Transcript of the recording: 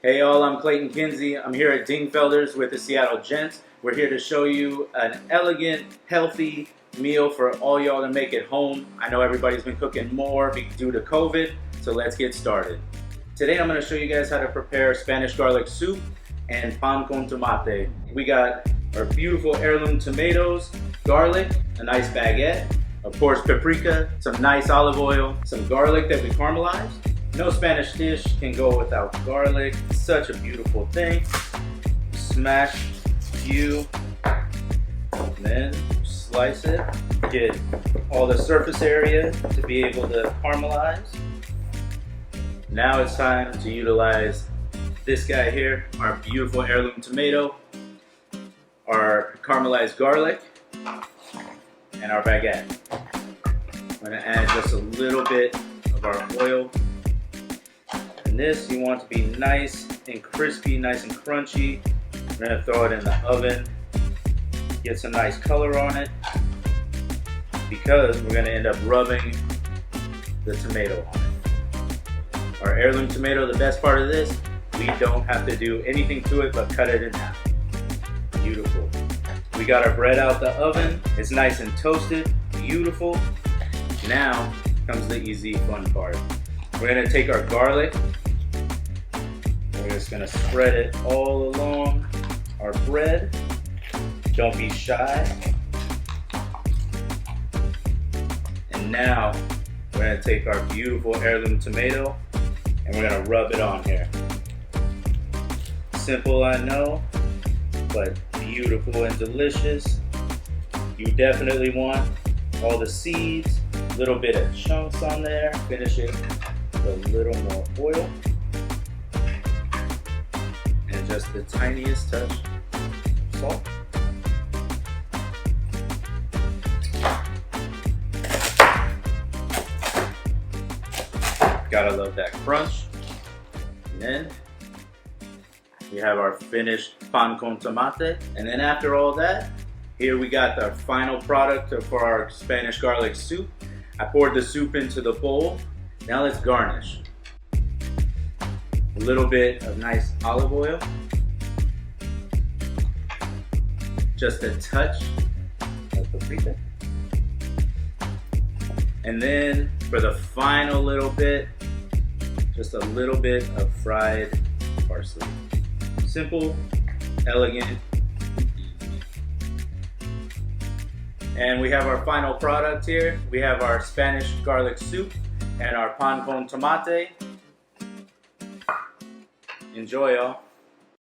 Hey y'all, I'm Clayton Kinsey. I'm here at Dingfelder's with the Seattle Gents. We're here to show you an elegant, healthy meal for all y'all to make at home. I know everybody's been cooking more due to COVID, so let's get started. Today I'm going to show you guys how to prepare Spanish garlic soup and pan con tomate. We got our beautiful heirloom tomatoes, garlic, a nice baguette, of course paprika, some nice olive oil, some garlic that we caramelized. No Spanish dish can go without garlic. It's such a beautiful thing. Smash a few, and then slice it. Get all the surface area to be able to caramelize. Now it's time to utilize this guy here, our beautiful heirloom tomato, our caramelized garlic, and our baguette. I'm going to add just a little bit of our oil. And this you want to be nice and crispy, nice and crunchy. We're going to throw it in the oven, get some nice color on it, because we're going to end up rubbing the tomato on it. Our heirloom tomato, the best part of this, we don't have to do anything to it but cut it in half. Beautiful. We got our bread out the oven. It's nice and toasted, beautiful. Now comes the easy, fun part. We're going to take our garlic. We're just going to spread it all along our bread. Don't be shy. And now we're going to take our beautiful heirloom tomato and we're going to rub it on here. Simple, I know, but beautiful and delicious. You definitely want all the seeds, a little bit of chunks on there. Finish it with a little more oil. And just the tiniest touch of salt. Gotta love that crunch. And then we have our finished pan con tomate. And then after all that, here we got the final product for our Spanish garlic soup. I poured the soup into the bowl. Now let's garnish. A little bit of nice olive oil. Just a touch of paprika. And then for the final little bit, just a little bit of fried parsley. Simple, elegant. And we have our final product here. We have our Spanish garlic soup and our pan con tomate. Enjoy, y'all.